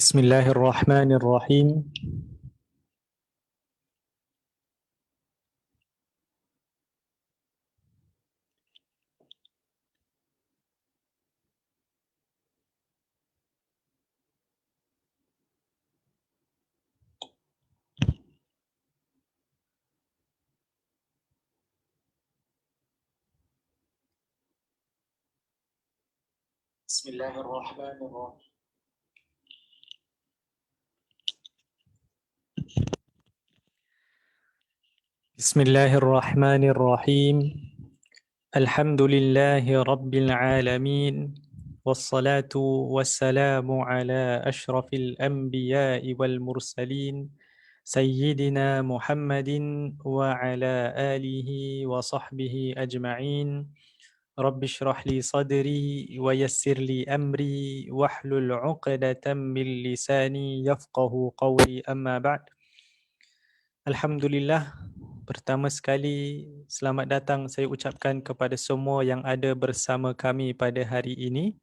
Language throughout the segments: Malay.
بسم الله الرحمن الرحيم. بسم الله الرحمن الرحيم. بسم الله الرحمن الرحيم. الحمد لله رب العالمين، والصلاة والسلام على أشرف الأنبياء والمرسلين سيدنا محمد وعلى آله وصحبه أجمعين. رب اشرح لي صدري ويسر لي أمري واحلل عقدة من لساني يفقه قولي. أما بعد. Alhamdulillah, pertama sekali selamat datang saya ucapkan kepada semua yang ada bersama kami pada hari ini.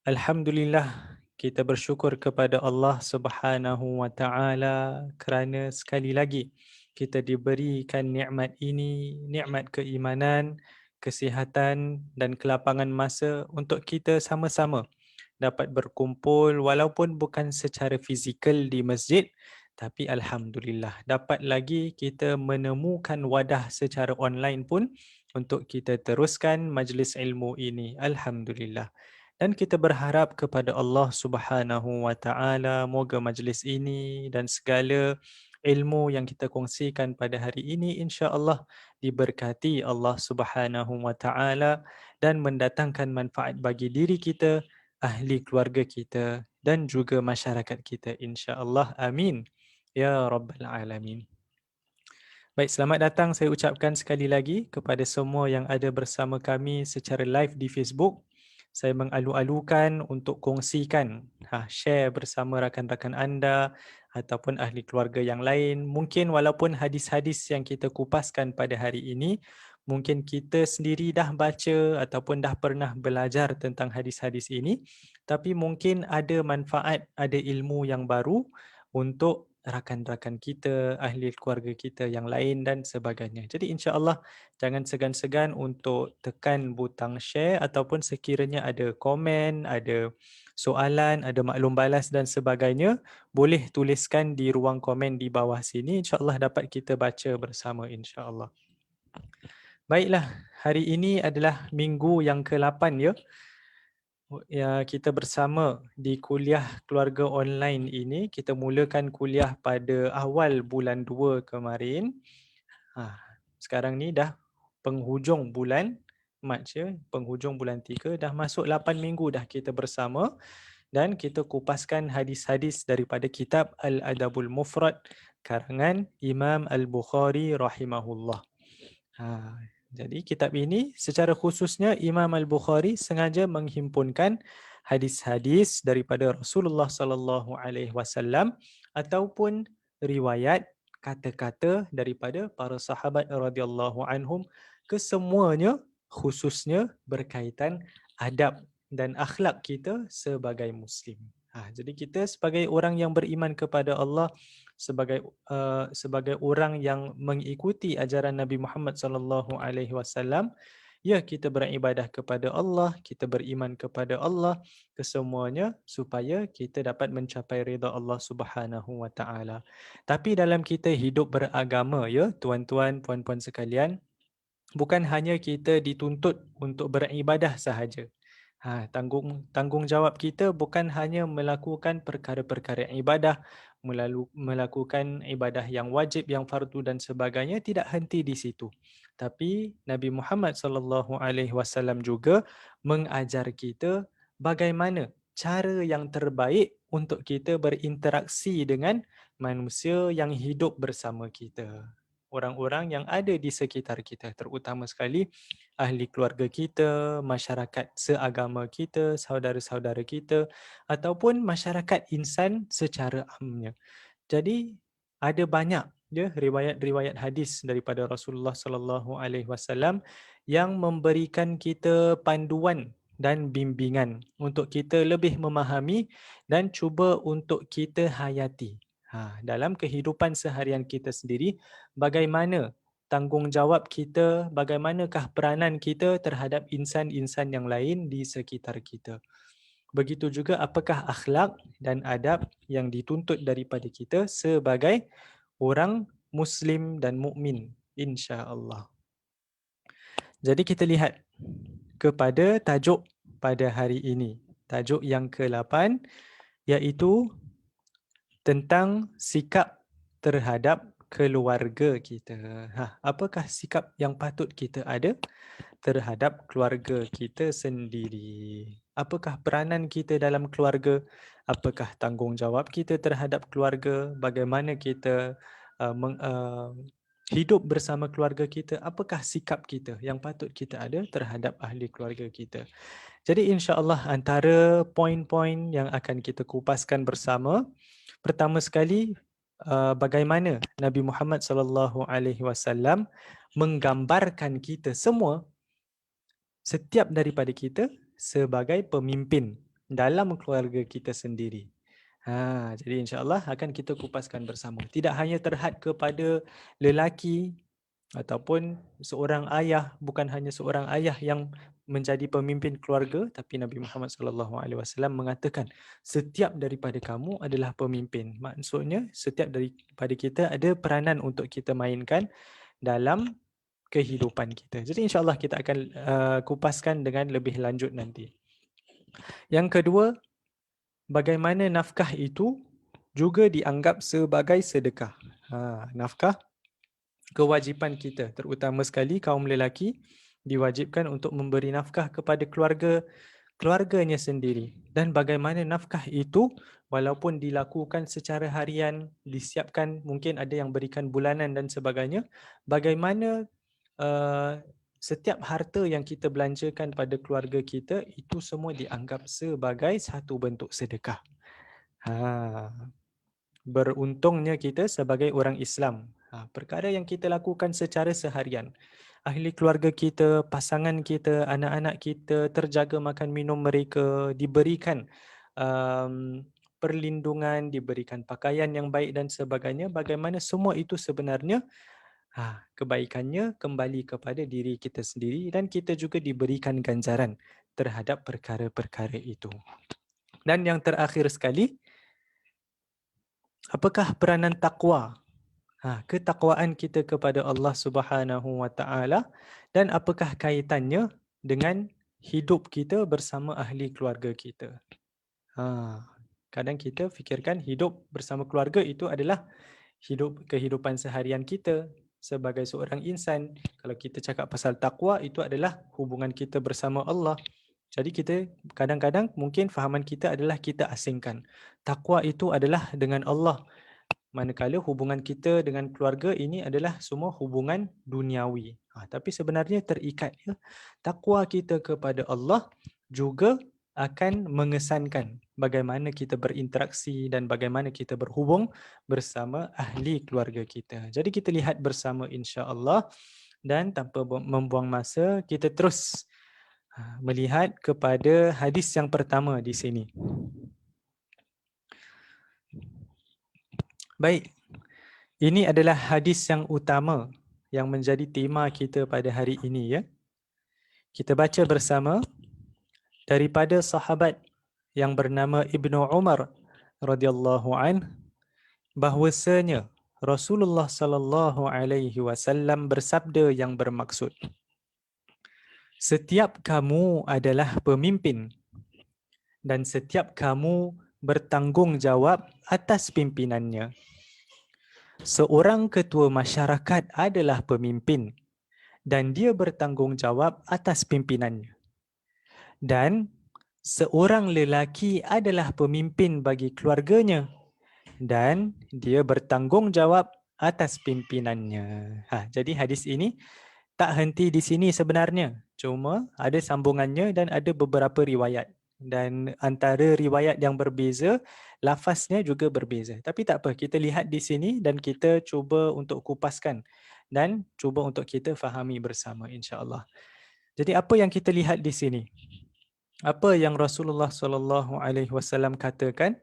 Alhamdulillah, kita bersyukur kepada Allah Subhanahu wa taala kerana sekali lagi kita diberikan nikmat ini, nikmat keimanan, kesihatan dan kelapangan masa untuk kita sama-sama dapat berkumpul walaupun bukan secara fizikal di masjid, tapi alhamdulillah dapat lagi kita menemukan wadah secara online pun untuk kita teruskan majlis ilmu ini. Alhamdulillah. Dan kita berharap kepada Allah Subhanahu wa taala moga majlis ini dan segala ilmu yang kita kongsikan pada hari ini insya-Allah diberkati Allah Subhanahu wa taala dan mendatangkan manfaat bagi diri kita, ahli keluarga kita dan juga masyarakat kita insya-Allah. Amin ya rabbal alamin. Baik, selamat datang saya ucapkan sekali lagi kepada semua yang ada bersama kami secara live di Facebook. Saya mengalu-alukan untuk kongsikan, share bersama rakan-rakan anda ataupun ahli keluarga yang lain. Mungkin walaupun hadis-hadis yang kita kupaskan pada hari ini, mungkin kita sendiri dah baca ataupun dah pernah belajar tentang hadis-hadis ini, tapi mungkin ada manfaat, ada ilmu yang baru untuk rakan-rakan kita, ahli keluarga kita yang lain dan sebagainya. Jadi insya-Allah jangan segan-segan untuk tekan butang share ataupun sekiranya ada komen, ada soalan, ada maklum balas dan sebagainya, boleh tuliskan di ruang komen di bawah sini. Insya-Allah dapat kita baca bersama insya-Allah. Baiklah, hari ini adalah minggu yang ke-8 ya. Ya, kita bersama di kuliah keluarga online ini. Kita mulakan kuliah pada awal bulan 2 kemarin. Sekarang ni dah penghujung bulan Mac ya, penghujung bulan 3, dah masuk 8 minggu dah kita bersama dan kita kupaskan hadis-hadis daripada kitab Al-Adabul Mufrad karangan Imam Al-Bukhari rahimahullah. Jadi kitab ini secara khususnya Imam Al-Bukhari sengaja menghimpunkan hadis-hadis daripada Rasulullah sallallahu alaihi wasallam ataupun riwayat kata-kata daripada para sahabat radhiyallahu anhum, kesemuanya khususnya berkaitan adab dan akhlak kita sebagai muslim. Jadi kita sebagai orang yang beriman kepada Allah, sebagai orang yang mengikuti ajaran Nabi Muhammad sallallahu alaihi wasallam, ya kita beribadah kepada Allah, kita beriman kepada Allah, kesemuanya supaya kita dapat mencapai redha Allah Subhanahu wa taala. Tapi dalam kita hidup beragama ya tuan-tuan puan-puan sekalian, bukan hanya kita dituntut untuk beribadah sahaja. Tanggungjawab kita bukan hanya melakukan perkara-perkara ibadah, melakukan ibadah yang wajib, yang fardu dan sebagainya, tidak henti di situ. Tapi Nabi Muhammad sallallahu alaihi wasallam juga mengajar kita bagaimana cara yang terbaik untuk kita berinteraksi dengan manusia yang hidup bersama kita. Orang-orang yang ada di sekitar kita, terutama sekali ahli keluarga kita, masyarakat seagama kita, saudara-saudara kita ataupun masyarakat insan secara amnya. Jadi ada banyak ya riwayat-riwayat hadis daripada Rasulullah sallallahu alaihi wasallam yang memberikan kita panduan dan bimbingan untuk kita lebih memahami dan cuba untuk kita hayati. Dalam kehidupan seharian kita sendiri, bagaimana tanggungjawab kita, bagaimanakah peranan kita terhadap insan-insan yang lain di sekitar kita. Begitu juga apakah akhlak dan adab yang dituntut daripada kita sebagai orang Muslim dan mukmin, insya-Allah. Jadi kita lihat kepada tajuk pada hari ini. Tajuk yang ke-8 iaitu tentang sikap terhadap keluarga kita. Apakah sikap yang patut kita ada terhadap keluarga kita sendiri? Apakah peranan kita dalam keluarga? Apakah tanggungjawab kita terhadap keluarga? Bagaimana kita hidup bersama keluarga kita? Apakah sikap kita yang patut kita ada terhadap ahli keluarga kita? Jadi insya-Allah antara poin-poin yang akan kita kupaskan bersama, pertama sekali bagaimana Nabi Muhammad sallallahu alaihi wasallam menggambarkan kita semua, setiap daripada kita sebagai pemimpin dalam keluarga kita sendiri. Jadi insya-Allah akan kita kupaskan bersama. Tidak hanya terhad kepada lelaki ataupun seorang ayah, bukan hanya seorang ayah yang menjadi pemimpin keluarga, tapi Nabi Muhammad sallallahu alaihi wasallam mengatakan setiap daripada kamu adalah pemimpin. Maksudnya setiap daripada kita ada peranan untuk kita mainkan dalam kehidupan kita. Jadi insya-Allah kita akan kupaskan dengan lebih lanjut nanti. Yang kedua, bagaimana nafkah itu juga dianggap sebagai sedekah. Nafkah kewajipan kita, terutama sekali kaum lelaki diwajibkan untuk memberi nafkah kepada keluarganya sendiri. Dan bagaimana nafkah itu walaupun dilakukan secara harian, disiapkan, mungkin ada yang berikan bulanan dan sebagainya, bagaimana setiap harta yang kita belanjakan pada keluarga kita itu semua dianggap sebagai satu bentuk sedekah. Beruntungnya kita sebagai orang Islam. Perkara yang kita lakukan secara seharian. Ahli keluarga kita, pasangan kita, anak-anak kita terjaga makan minum mereka, diberikan perlindungan, diberikan pakaian yang baik dan sebagainya. Bagaimana semua itu sebenarnya kebaikannya kembali kepada diri kita sendiri dan kita juga diberikan ganjaran terhadap perkara-perkara itu. Dan yang terakhir sekali, apakah peranan takwa? Ketakwaan kita kepada Allah Subhanahu Wa Taala dan apakah kaitannya dengan hidup kita bersama ahli keluarga kita? Kadang kita fikirkan hidup bersama keluarga itu adalah kehidupan seharian kita sebagai seorang insan. Kalau kita cakap pasal takwa, itu adalah hubungan kita bersama Allah. Jadi kita kadang-kadang mungkin fahaman kita adalah kita asingkan. Takwa itu adalah dengan Allah. Manakala hubungan kita dengan keluarga ini adalah semua hubungan duniawi. Tapi sebenarnya terikat. Takwa kita kepada Allah juga akan mengesankan bagaimana kita berinteraksi dan bagaimana kita berhubung bersama ahli keluarga kita. Jadi kita lihat bersama insya-Allah dan tanpa membuang masa kita terus melihat kepada hadis yang pertama di sini. Baik. Ini adalah hadis yang utama yang menjadi tema kita pada hari ini ya. Kita baca bersama daripada sahabat yang bernama Ibnu Umar radhiyallahu an, bahwasanya Rasulullah sallallahu alaihi wasallam bersabda yang bermaksud, setiap kamu adalah pemimpin dan setiap kamu bertanggungjawab atas pimpinannya. Seorang ketua masyarakat adalah pemimpin dan dia bertanggungjawab atas pimpinannya. Dan seorang lelaki adalah pemimpin bagi keluarganya dan dia bertanggungjawab atas pimpinannya. Jadi hadis ini tak henti di sini sebenarnya. Cuma ada sambungannya dan ada beberapa riwayat. Dan antara riwayat yang berbeza, lafaznya juga berbeza. Tapi tak apa, kita lihat di sini dan kita cuba untuk kupaskan dan cuba untuk kita fahami bersama insya-Allah. Jadi apa yang kita lihat di sini? Apa yang Rasulullah SAW katakan?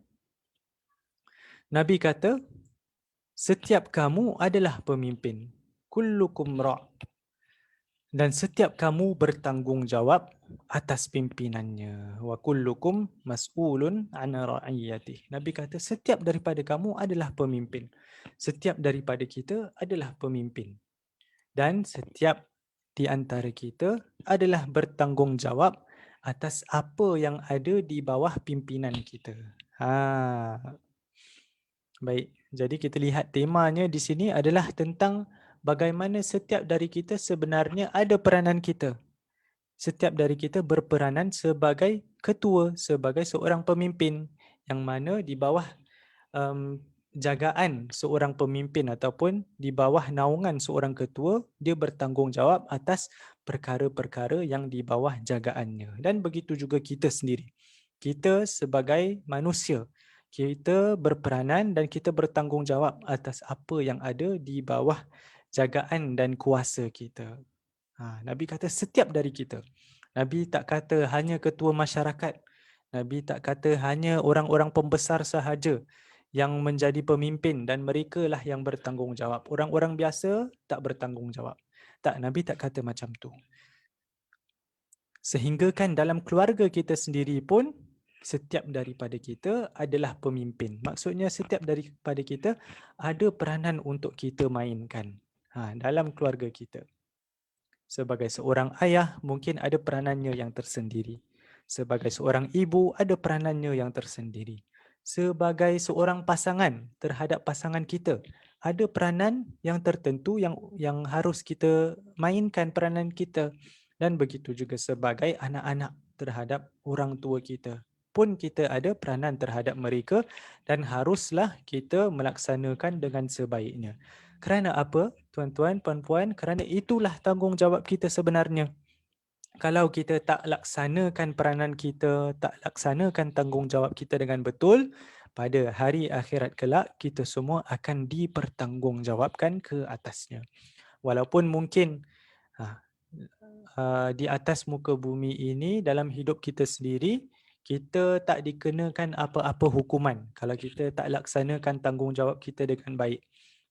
Nabi kata, setiap kamu adalah pemimpin. Kullukum ra'. Dan setiap kamu bertanggungjawab atas pimpinannya. Wa kullukum mas'ulun an ra'iyatih. Nabi kata setiap daripada kamu adalah pemimpin. Setiap daripada kita adalah pemimpin. Dan setiap di antara kita adalah bertanggungjawab atas apa yang ada di bawah pimpinan kita. Baik, jadi kita lihat temanya di sini adalah tentang bagaimana setiap dari kita sebenarnya ada peranan kita. Setiap dari kita berperanan sebagai ketua, sebagai seorang pemimpin yang mana di bawah um, jagaan seorang pemimpin ataupun di bawah naungan seorang ketua, dia bertanggungjawab atas perkara-perkara yang di bawah jagaannya. Dan begitu juga kita sendiri. Kita sebagai manusia, kita berperanan dan kita bertanggungjawab atas apa yang ada di bawah jagaan dan kuasa kita. Nabi kata setiap dari kita. Nabi tak kata hanya ketua masyarakat. Nabi tak kata hanya orang-orang pembesar sahaja yang menjadi pemimpin dan mereka lah yang bertanggungjawab. Orang-orang biasa tak bertanggungjawab. Tak, Nabi tak kata macam tu. Sehingga kan dalam keluarga kita sendiri pun setiap daripada kita adalah pemimpin. Maksudnya setiap daripada kita ada peranan untuk kita mainkan dalam keluarga kita. Sebagai seorang ayah, mungkin ada peranannya yang tersendiri. Sebagai seorang ibu, ada peranannya yang tersendiri. Sebagai seorang pasangan terhadap pasangan kita, ada peranan yang tertentu yang harus kita mainkan peranan kita. Dan begitu juga sebagai anak-anak terhadap orang tua kita. Pun kita ada peranan terhadap mereka dan haruslah kita melaksanakan dengan sebaiknya. Kerana apa? Tuan-tuan, puan-puan, kerana itulah tanggungjawab kita sebenarnya. Kalau kita tak laksanakan peranan kita, tak laksanakan tanggungjawab kita dengan betul, pada hari akhirat kelak, kita semua akan dipertanggungjawabkan ke atasnya. Walaupun mungkin di atas muka bumi ini, dalam hidup kita sendiri, kita tak dikenakan apa-apa hukuman kalau kita tak laksanakan tanggungjawab kita dengan baik.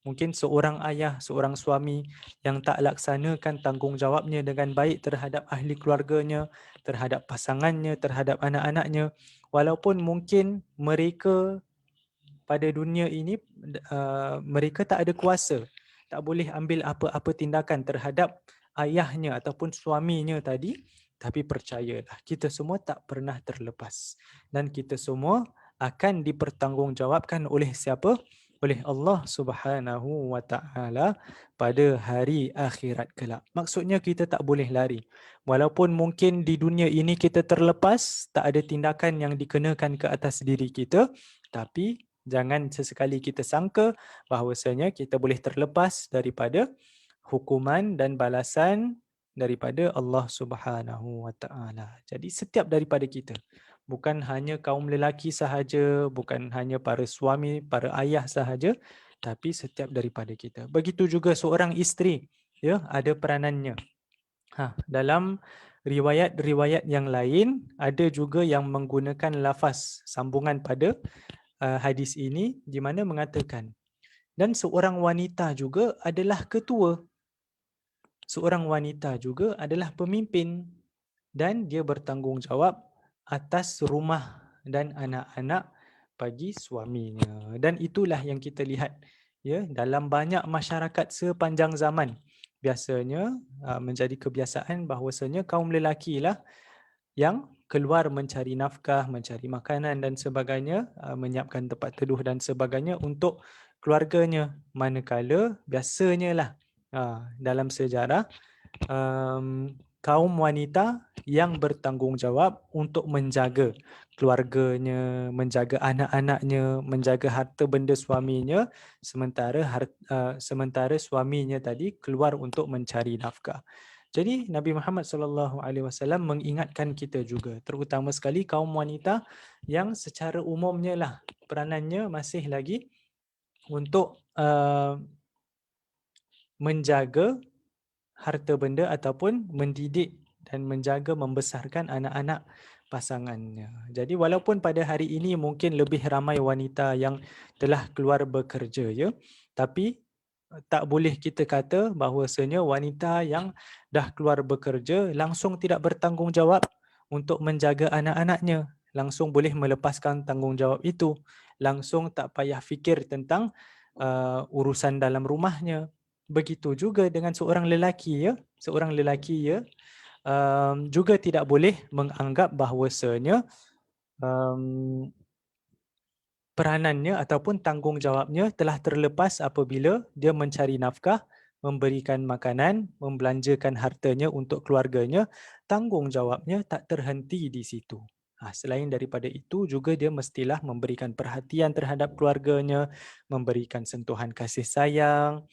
Mungkin seorang ayah, seorang suami yang tak laksanakan tanggungjawabnya dengan baik terhadap ahli keluarganya, terhadap pasangannya, terhadap anak-anaknya, walaupun mungkin mereka pada dunia ini mereka tak ada kuasa, tak boleh ambil apa-apa tindakan terhadap ayahnya ataupun suaminya tadi, tapi percayalah kita semua tak pernah terlepas dan kita semua akan dipertanggungjawabkan oleh siapa? Oleh Allah Subhanahu wa taala pada hari akhirat kelak. Maksudnya kita tak boleh lari. Walaupun mungkin di dunia ini kita terlepas, tak ada tindakan yang dikenakan ke atas diri kita, tapi jangan sesekali kita sangka bahawasanya kita boleh terlepas daripada hukuman dan balasan daripada Allah Subhanahu wa taala. Jadi setiap daripada kita, bukan hanya kaum lelaki sahaja, bukan hanya para suami, para ayah sahaja, tapi setiap daripada kita. Begitu juga seorang isteri, ya, ada peranannya. Dalam riwayat-riwayat yang lain ada juga yang menggunakan lafaz sambungan pada hadis ini di mana mengatakan dan seorang wanita juga adalah ketua. Seorang wanita juga adalah pemimpin dan dia bertanggungjawab atas rumah dan anak-anak bagi suaminya. Dan itulah yang kita lihat ya dalam banyak masyarakat sepanjang zaman. Biasanya menjadi kebiasaan bahawasanya kaum lelaki lah yang keluar mencari nafkah, mencari makanan dan sebagainya, menyiapkan tempat teduh dan sebagainya untuk keluarganya. Manakala biasanya lah dalam sejarah kaum wanita yang bertanggungjawab untuk menjaga keluarganya, menjaga anak-anaknya, menjaga harta benda suaminya sementara suaminya tadi keluar untuk mencari nafkah. Jadi Nabi Muhammad SAW mengingatkan kita juga, terutama sekali kaum wanita yang secara umumnya lah peranannya masih lagi untuk menjaga harta benda ataupun mendidik dan menjaga membesarkan anak-anak pasangannya. Jadi walaupun pada hari ini mungkin lebih ramai wanita yang telah keluar bekerja ya, tapi tak boleh kita kata bahawasanya wanita yang dah keluar bekerja langsung tidak bertanggungjawab untuk menjaga anak-anaknya, langsung boleh melepaskan tanggungjawab itu, langsung tak payah fikir tentang urusan dalam rumahnya. Begitu juga dengan seorang lelaki ya, seorang lelaki ya, juga tidak boleh menganggap bahawasanya um, peranannya ataupun tanggungjawabnya telah terlepas apabila dia mencari nafkah, memberikan makanan, membelanjakan hartanya untuk keluarganya, tanggungjawabnya tak terhenti di situ. Selain daripada itu juga dia mestilah memberikan perhatian terhadap keluarganya, memberikan sentuhan kasih sayang,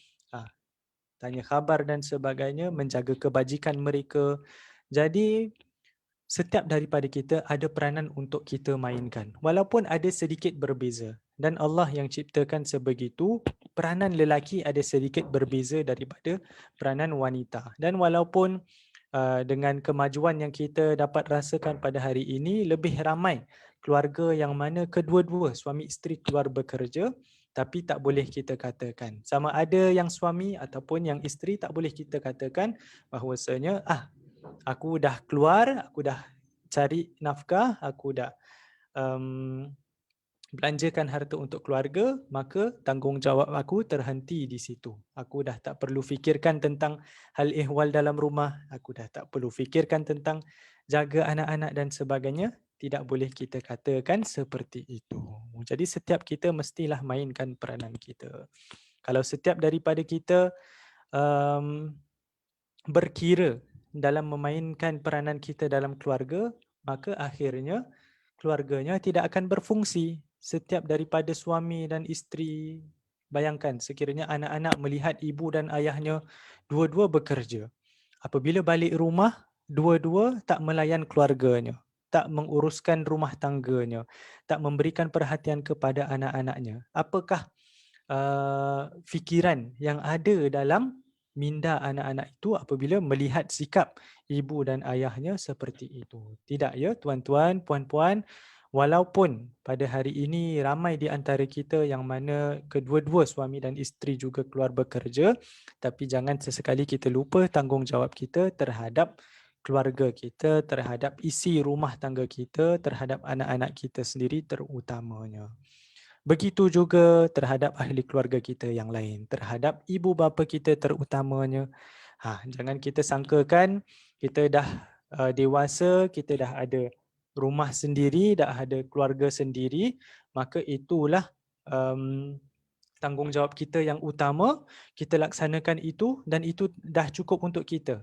tanya khabar dan sebagainya, menjaga kebajikan mereka. Jadi setiap daripada kita ada peranan untuk kita mainkan. Walaupun ada sedikit berbeza. Dan Allah yang ciptakan sebegitu, peranan lelaki ada sedikit berbeza daripada peranan wanita. Dan walaupun dengan kemajuan yang kita dapat rasakan pada hari ini, lebih ramai keluarga yang mana kedua-dua suami isteri keluar bekerja, tapi tak boleh kita katakan. Sama ada yang suami ataupun yang isteri, tak boleh kita katakan bahawasanya aku dah keluar, aku dah cari nafkah, aku dah um, belanjakan harta untuk keluarga, maka tanggungjawab aku terhenti di situ. Aku dah tak perlu fikirkan tentang hal ehwal dalam rumah, aku dah tak perlu fikirkan tentang jaga anak-anak dan sebagainya. Tidak boleh kita katakan seperti itu. Jadi setiap kita mestilah mainkan peranan kita. Kalau setiap daripada kita um, berkira dalam memainkan peranan kita dalam keluarga, maka akhirnya keluarganya tidak akan berfungsi. Setiap daripada suami dan isteri, bayangkan sekiranya anak-anak melihat ibu dan ayahnya dua-dua bekerja. Apabila balik rumah, dua-dua tak melayan keluarganya, tak menguruskan rumah tangganya, tak memberikan perhatian kepada anak-anaknya. Apakah fikiran yang ada dalam minda anak-anak itu apabila melihat sikap ibu dan ayahnya seperti itu? Tidak ya tuan-tuan, puan-puan, walaupun pada hari ini ramai di antara kita yang mana kedua-dua suami dan isteri juga keluar bekerja, tapi jangan sesekali kita lupa tanggungjawab kita terhadap keluarga kita, terhadap isi rumah tangga kita, terhadap anak-anak kita sendiri terutamanya. Begitu juga terhadap ahli keluarga kita yang lain, terhadap ibu bapa kita terutamanya. Jangan kita sangkakan kita dah dewasa, kita dah ada rumah sendiri, dah ada keluarga sendiri, maka itulah um, tanggungjawab kita yang utama, kita laksanakan itu dan itu dah cukup untuk kita.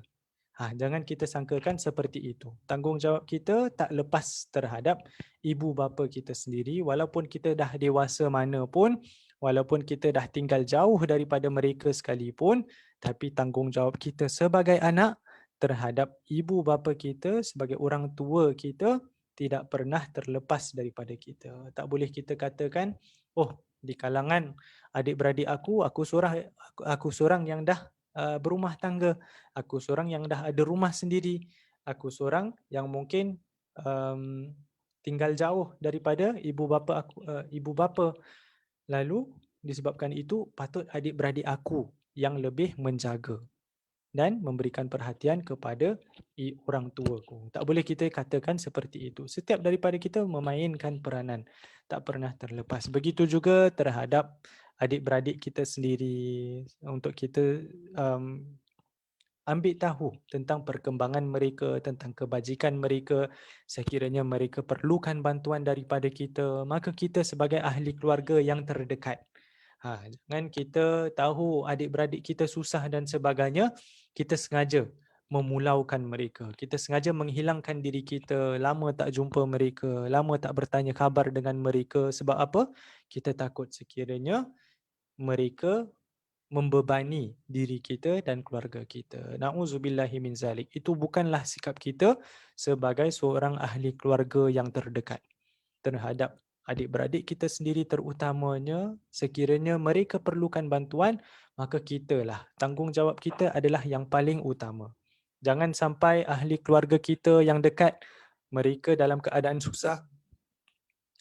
Jangan kita sangkakan seperti itu. Tanggungjawab kita tak lepas terhadap ibu bapa kita sendiri, walaupun kita dah dewasa mana pun, walaupun kita dah tinggal jauh daripada mereka sekalipun, tapi tanggungjawab kita sebagai anak terhadap ibu bapa kita, sebagai orang tua kita, tidak pernah terlepas daripada kita. Tak boleh kita katakan, oh di kalangan adik-beradik aku seorang yang dah berumah tangga, aku seorang yang dah ada rumah sendiri, aku seorang yang mungkin um, tinggal jauh daripada ibu bapa. Lalu disebabkan itu patut adik-beradik aku yang lebih menjaga dan memberikan perhatian kepada orang tuaku. Tak boleh kita katakan seperti itu. Setiap daripada kita memainkan peranan, tak pernah terlepas. Begitu juga terhadap adik-beradik kita sendiri, untuk kita um, ambil tahu tentang perkembangan mereka, tentang kebajikan mereka. Sekiranya mereka perlukan bantuan daripada kita, maka kita sebagai ahli keluarga yang terdekat. Jangan kita tahu adik-beradik kita susah dan sebagainya, kita sengaja memulaukan mereka. Kita sengaja menghilangkan diri kita, lama tak jumpa mereka, lama tak bertanya khabar dengan mereka. Sebab apa? Kita takut sekiranya mereka membebani diri kita dan keluarga kita. Na'udzubillahi min zalik. Itu bukanlah sikap kita sebagai seorang ahli keluarga yang terdekat terhadap adik-beradik kita sendiri terutamanya. Sekiranya mereka perlukan bantuan, maka kitalah, tanggungjawab kita adalah yang paling utama. Jangan sampai ahli keluarga kita yang dekat mereka dalam keadaan susah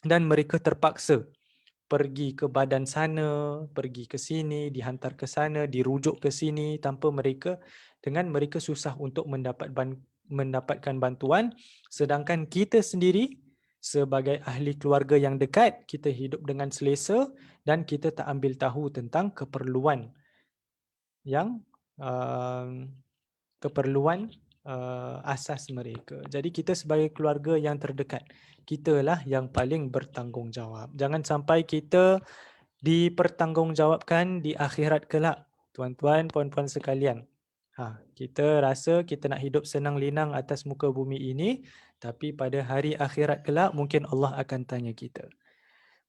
dan mereka terpaksa pergi ke badan sana, pergi ke sini, dihantar ke sana, dirujuk ke sini tanpa mereka, dengan mereka susah untuk mendapatkan bantuan, sedangkan kita sendiri sebagai ahli keluarga yang dekat, kita hidup dengan selesa dan kita tak ambil tahu tentang keperluan yang um, keperluan asas mereka. Jadi kita sebagai keluarga yang terdekat, kitalah yang paling bertanggungjawab. Jangan sampai kita dipertanggungjawabkan di akhirat kelak, tuan-tuan, puan-puan sekalian. Kita rasa kita nak hidup senang linang atas muka bumi ini, tapi pada hari akhirat kelak mungkin Allah akan tanya kita.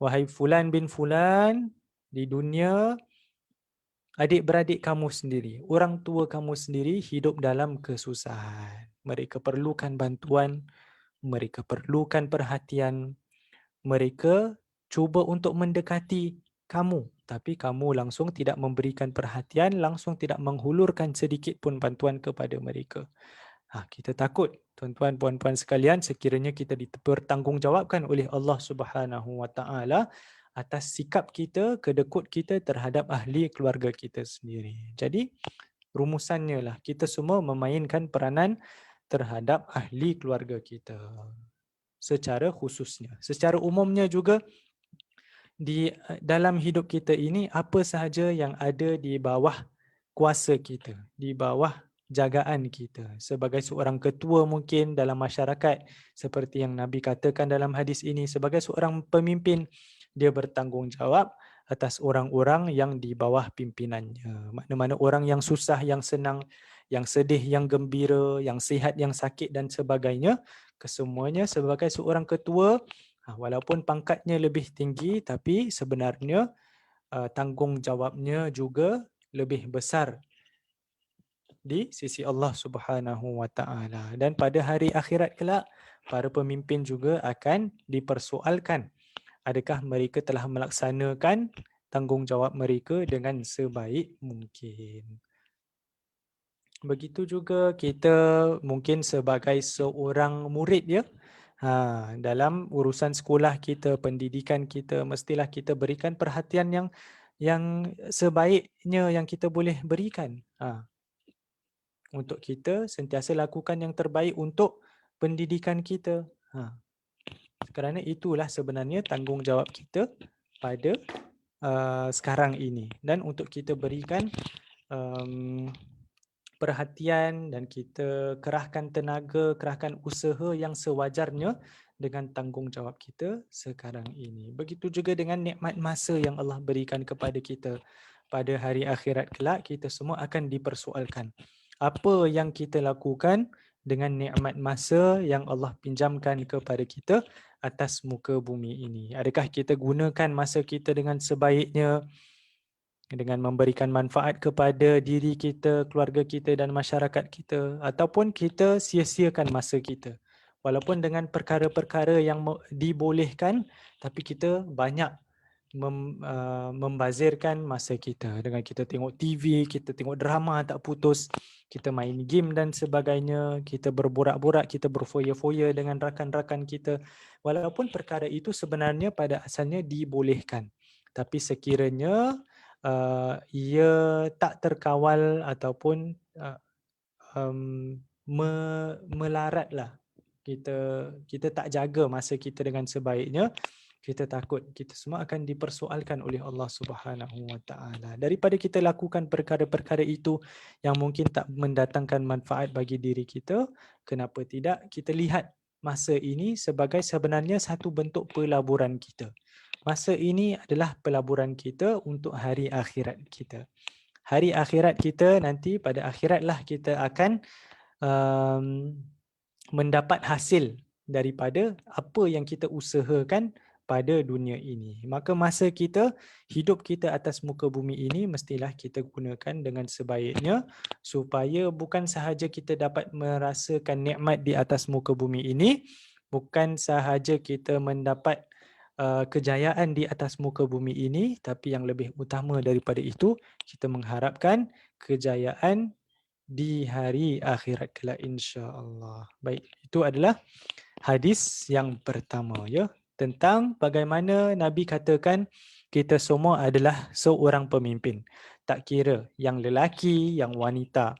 Wahai fulan bin fulan, di dunia adik-beradik kamu sendiri, orang tua kamu sendiri hidup dalam kesusahan. Mereka perlukan bantuan, mereka perlukan perhatian, mereka cuba untuk mendekati kamu, tapi kamu langsung tidak memberikan perhatian, langsung tidak menghulurkan sedikit pun bantuan kepada mereka. Kita takut, tuan-tuan, puan-puan sekalian, sekiranya kita dipertanggungjawabkan oleh Allah Subhanahu Wa Taala atas sikap kita, kedekut kita terhadap ahli keluarga kita sendiri. Jadi, rumusannya lah, kita semua memainkan peranan terhadap ahli keluarga kita secara khususnya. Secara umumnya juga, di dalam hidup kita ini, apa sahaja yang ada di bawah kuasa kita, di bawah jagaan kita, sebagai seorang ketua mungkin dalam masyarakat, seperti yang Nabi katakan dalam hadis ini, sebagai seorang pemimpin, dia bertanggungjawab atas orang-orang yang di bawah pimpinannya. Mana-mana orang yang susah, yang senang, yang sedih, yang gembira, yang sihat, yang sakit dan sebagainya, kesemuanya sebagai seorang ketua, walaupun pangkatnya lebih tinggi, tapi sebenarnya tanggungjawabnya juga lebih besar di sisi Allah Subhanahu Wa Taala. Dan pada hari akhirat kelak, para pemimpin juga akan dipersoalkan, adakah mereka telah melaksanakan tanggungjawab mereka dengan sebaik mungkin. Begitu juga kita mungkin sebagai seorang murid, ya. Dalam urusan sekolah kita, pendidikan kita, mestilah kita berikan perhatian yang sebaiknya yang kita boleh berikan. Untuk kita sentiasa lakukan yang terbaik untuk pendidikan kita. Kerana itulah sebenarnya tanggungjawab kita pada sekarang ini. Dan untuk kita berikan perhatian dan kita kerahkan tenaga, kerahkan usaha yang sewajarnya dengan tanggungjawab kita sekarang ini. Begitu juga dengan nikmat masa yang Allah berikan kepada kita. Pada hari akhirat kelak, kita semua akan dipersoalkan. Apa yang kita lakukan dengan nikmat masa yang Allah pinjamkan kepada kita atas muka bumi ini? Adakah kita gunakan masa kita dengan sebaiknya, dengan memberikan manfaat kepada diri kita, keluarga kita dan masyarakat kita, ataupun kita sia-siakan masa kita walaupun dengan perkara-perkara yang dibolehkan, tapi kita banyak membazirkan masa kita dengan kita tengok TV, kita tengok drama tak putus, kita main game dan sebagainya, kita berborak-borak, kita berfoya-foya dengan rakan-rakan kita, walaupun perkara itu sebenarnya pada asalnya dibolehkan, tapi sekiranya ia tak terkawal ataupun melaratlah, kita tak jaga masa kita dengan sebaiknya, kita takut kita semua akan dipersoalkan oleh Allah Subhanahu Wa Taala. Daripada kita lakukan perkara-perkara itu yang mungkin tak mendatangkan manfaat bagi diri kita, kenapa tidak kita lihat masa ini sebagai sebenarnya satu bentuk pelaburan kita. Masa ini adalah pelaburan kita untuk hari akhirat kita. Hari akhirat kita nanti, pada akhiratlah kita akan mendapat hasil daripada apa yang kita usahakan pada dunia ini. Maka masa kita, hidup kita atas muka bumi ini, mestilah kita gunakan dengan sebaiknya, supaya bukan sahaja kita dapat merasakan nikmat di atas muka bumi ini, bukan sahaja kita mendapat kejayaan di atas muka bumi ini, tapi yang lebih utama daripada itu, kita mengharapkan kejayaan di hari akhirat kelak, insya-Allah. Baik, itu adalah Hadis yang pertama, ya, tentang bagaimana Nabi katakan kita semua adalah seorang pemimpin. Tak kira yang lelaki, yang wanita,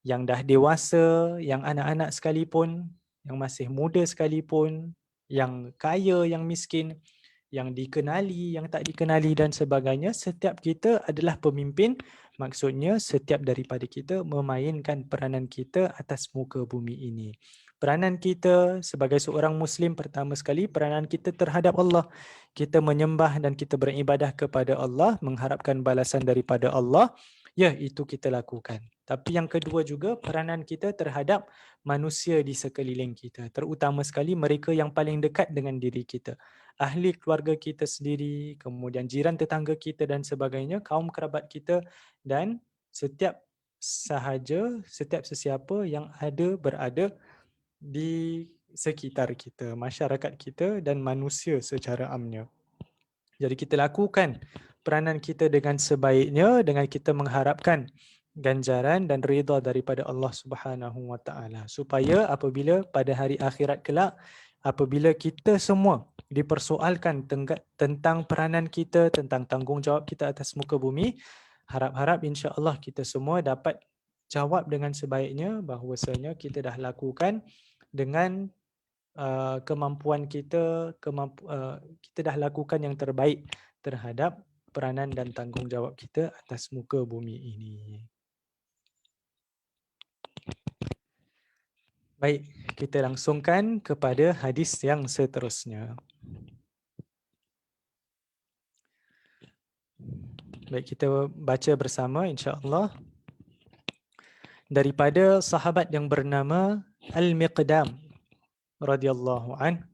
yang dah dewasa, yang anak-anak sekalipun, yang masih muda sekalipun, yang kaya, yang miskin, yang dikenali, yang tak dikenali dan sebagainya, setiap kita adalah pemimpin. Maksudnya setiap daripada kita memainkan peranan kita atas muka bumi ini. Peranan kita sebagai seorang Muslim, pertama sekali peranan kita terhadap Allah. Kita menyembah dan kita beribadah kepada Allah, mengharapkan balasan daripada Allah. Ya, itu kita lakukan. Tapi yang kedua juga peranan kita terhadap manusia di sekeliling kita, terutama sekali mereka yang paling dekat dengan diri kita, ahli keluarga kita sendiri, kemudian jiran tetangga kita dan sebagainya, kaum kerabat kita dan setiap sahaja, setiap sesiapa yang berada di sekitar kita, masyarakat kita dan manusia secara amnya. Jadi kita lakukan peranan kita dengan sebaiknya dengan kita mengharapkan ganjaran dan redha daripada Allah Subhanahu Wa Taala, supaya apabila pada hari akhirat kelak, apabila kita semua dipersoalkan tentang peranan kita, tentang tanggungjawab kita atas muka bumi, harap-harap insya-Allah kita semua dapat jawab dengan sebaiknya bahawasanya kita dah lakukan dengan kemampuan kita, kita dah lakukan yang terbaik terhadap peranan dan tanggungjawab kita atas muka bumi ini. Baik, kita langsungkan kepada hadis yang seterusnya. Baik, kita baca bersama insya-Allah daripada sahabat yang bernama Al-Miqdam radhiyallahu an.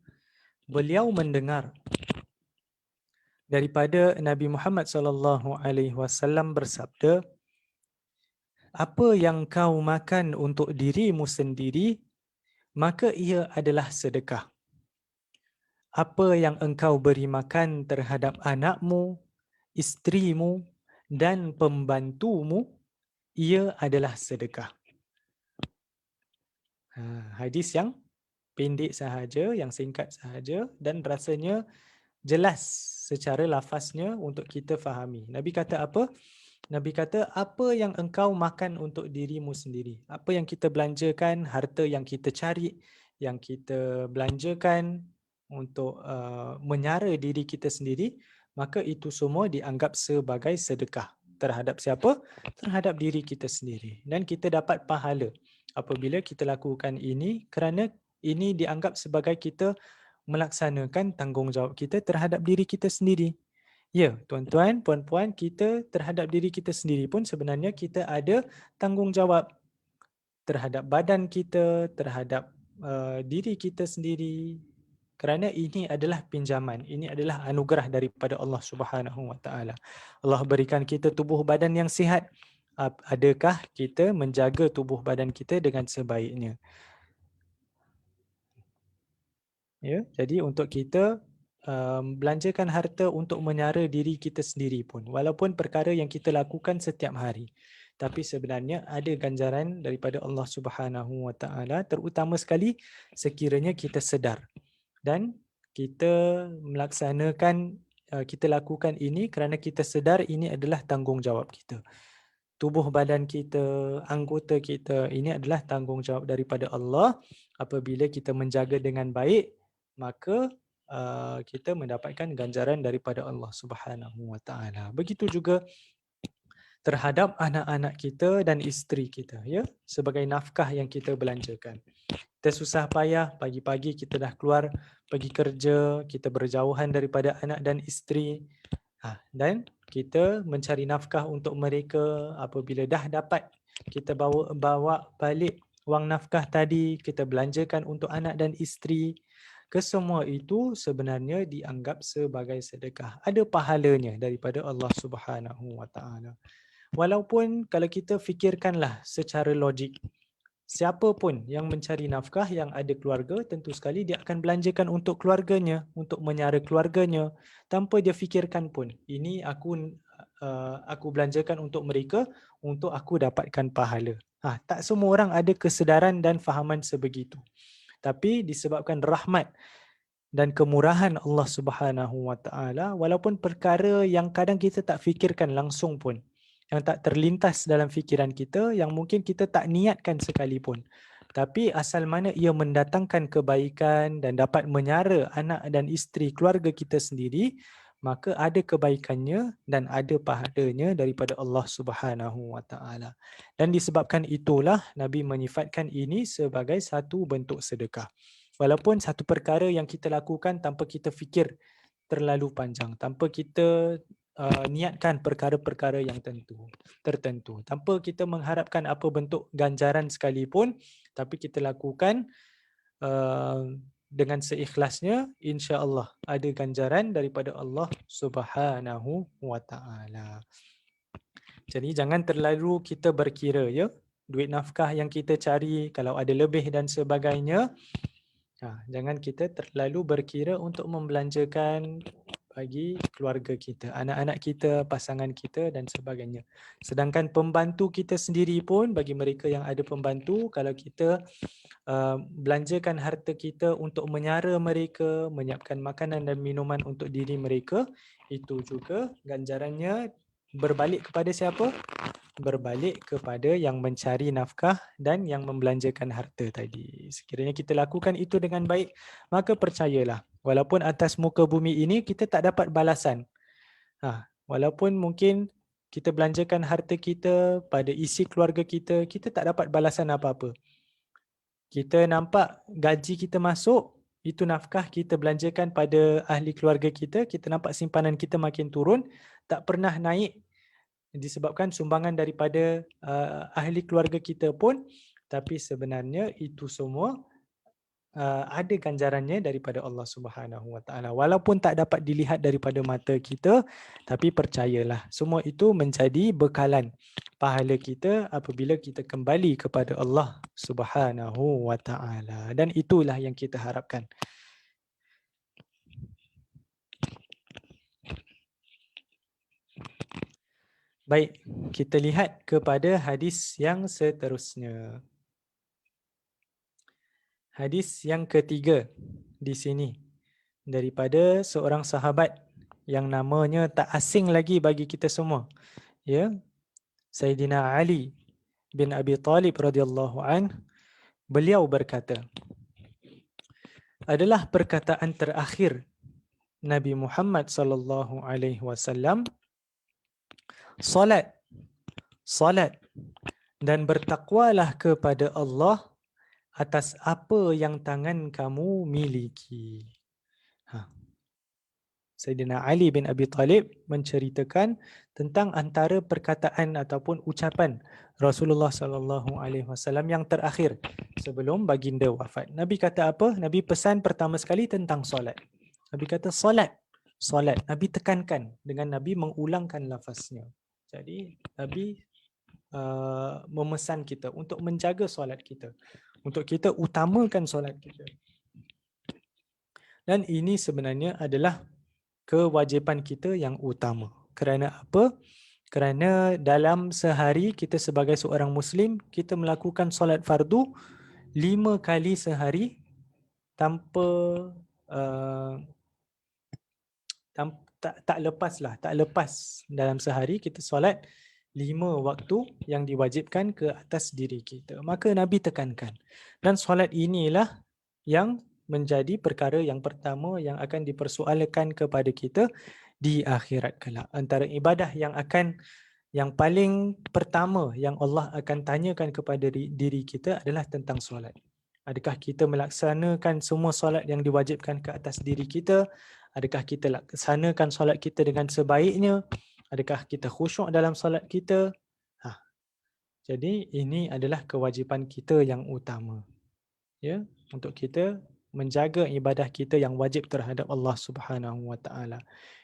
Beliau mendengar daripada Nabi Muhammad sallallahu alaihi wasallam bersabda, apa yang kau makan untuk dirimu sendiri, maka ia adalah sedekah. Apa yang engkau beri makan terhadap anakmu, isterimu dan pembantumu, ia adalah sedekah. Hadis yang pendek sahaja, yang singkat sahaja dan rasanya jelas secara lafaznya untuk kita fahami. Nabi kata apa? Nabi kata, apa yang engkau makan untuk dirimu sendiri, apa yang kita belanjakan, harta yang kita cari, yang kita belanjakan untuk menyara diri kita sendiri, maka itu semua dianggap sebagai sedekah. Terhadap siapa? Terhadap diri kita sendiri. Dan kita dapat pahala apabila kita lakukan ini, kerana ini dianggap sebagai kita melaksanakan tanggungjawab kita terhadap diri kita sendiri. Ya, tuan-tuan, puan-puan, kita terhadap diri kita sendiri pun sebenarnya kita ada tanggungjawab terhadap badan kita, terhadap diri kita sendiri. Kerana ini adalah pinjaman, ini adalah anugerah daripada Allah Subhanahu Wa Taala. Allah berikan kita tubuh badan yang sihat. Adakah kita menjaga tubuh badan kita dengan sebaiknya? Ya, jadi untuk kita belanjakan harta untuk menyara diri kita sendiri pun, walaupun perkara yang kita lakukan setiap hari, tapi sebenarnya ada ganjaran daripada Allah Subhanahu Wa Taala, terutama sekali sekiranya kita sedar dan kita melaksanakan, kita lakukan ini kerana kita sedar ini adalah tanggungjawab kita. Tubuh badan kita, anggota kita, ini adalah tanggungjawab daripada Allah. Apabila kita menjaga dengan baik, maka kita mendapatkan ganjaran daripada Allah Subhanahu Wa Taala. Begitu juga terhadap anak-anak kita dan isteri kita, ya, sebagai nafkah yang kita belanjakan. Kita susah payah, pagi-pagi kita dah keluar pergi kerja, kita berjauhan daripada anak dan isteri, dan kita mencari nafkah untuk mereka. Apabila dah dapat, kita bawa balik wang nafkah tadi, kita belanjakan untuk anak dan isteri. Kesemua itu sebenarnya dianggap sebagai sedekah. Ada pahalanya daripada Allah Subhanahu Wa Taala. Walaupun kalau kita fikirkanlah secara logik, siapa pun yang mencari nafkah, yang ada keluarga, tentu sekali dia akan belanjakan untuk keluarganya, untuk menyara keluarganya, tanpa dia fikirkan pun, ini aku belanjakan untuk mereka, untuk aku dapatkan pahala. Tak semua orang ada kesedaran dan fahaman sebegitu. Tapi disebabkan rahmat dan kemurahan Allah Subhanahu Wa Taala, walaupun perkara yang kadang kita tak fikirkan langsung pun, yang tak terlintas dalam fikiran kita, yang mungkin kita tak niatkan sekalipun, tapi asal mana ia mendatangkan kebaikan dan dapat menyara anak dan isteri keluarga kita sendiri, maka ada kebaikannya dan ada pahalanya daripada Allah Subhanahu Wa Taala. Dan disebabkan itulah Nabi menyifatkan ini sebagai satu bentuk sedekah. Walaupun satu perkara yang kita lakukan tanpa kita fikir terlalu panjang, tanpa kita niatkan perkara-perkara yang tertentu, tanpa kita mengharapkan apa bentuk ganjaran sekalipun, tapi kita lakukan dengan seikhlasnya, insya-Allah ada ganjaran daripada Allah Subhanahu Wa Taala. Jadi jangan terlalu kita berkira, ya, duit nafkah yang kita cari kalau ada lebih dan sebagainya, jangan kita terlalu berkira untuk membelanjakan bagi keluarga kita, anak-anak kita, pasangan kita dan sebagainya. Sedangkan pembantu kita sendiri pun, bagi mereka yang ada pembantu, kalau kita belanjakan harta kita untuk menyara mereka, menyiapkan makanan dan minuman untuk diri mereka, itu juga ganjarannya berbalik kepada siapa? Berbalik kepada yang mencari nafkah dan yang membelanjakan harta tadi. Sekiranya kita lakukan itu dengan baik, maka percayalah, walaupun atas muka bumi ini kita tak dapat balasan. Walaupun mungkin kita belanjakan harta kita pada isi keluarga kita, kita tak dapat balasan apa-apa. Kita nampak gaji kita masuk, itu nafkah kita belanjakan pada ahli keluarga kita, kita nampak simpanan kita makin turun, tak pernah naik disebabkan sumbangan daripada ahli keluarga kita pun, tapi sebenarnya itu semua ada ganjarannya daripada Allah Subhanahu Wa Taala. Walaupun tak dapat dilihat daripada mata kita, tapi percayalah, semua itu menjadi bekalan pahala kita apabila kita kembali kepada Allah Subhanahu Wa Taala. Dan itulah yang kita harapkan. Baik, kita lihat kepada hadis yang seterusnya. Hadis yang ketiga di sini daripada seorang sahabat yang namanya tak asing lagi bagi kita semua, ya, Sayyidina Ali bin Abi Talib radhiyallahu an. Beliau berkata, adalah perkataan terakhir Nabi Muhammad sallallahu alaihi wasallam, salat, salat dan bertakwalah kepada Allah atas apa yang tangan kamu miliki. Sayyidina Ali bin Abi Talib menceritakan tentang antara perkataan ataupun ucapan Rasulullah sallallahu alaihi wasallam yang terakhir sebelum baginda wafat. Nabi kata apa? Nabi pesan pertama sekali tentang solat. Nabi kata solat, solat. Nabi tekankan dengan Nabi mengulangkan lafaznya. Jadi Nabi memesan kita untuk menjaga solat kita, untuk kita utamakan solat kita. Dan ini sebenarnya adalah kewajipan kita yang utama. Kerana apa? Kerana dalam sehari kita sebagai seorang Muslim, kita melakukan solat fardu 5 kali sehari tanpa tak lepas dalam sehari kita solat 5 waktu yang diwajibkan ke atas diri kita. Maka Nabi tekankan. Dan solat inilah yang menjadi perkara yang pertama yang akan dipersoalkan kepada kita di akhirat kelak. Antara ibadah yang paling pertama yang Allah akan tanyakan kepada diri kita adalah tentang solat. Adakah kita melaksanakan semua solat yang diwajibkan ke atas diri kita? Adakah kita laksanakan solat kita dengan sebaiknya? Adakah kita khusyuk dalam solat kita? Jadi ini adalah kewajipan kita yang utama. Ya, untuk kita menjaga ibadah kita yang wajib terhadap Allah Subhanahu Wa Taala.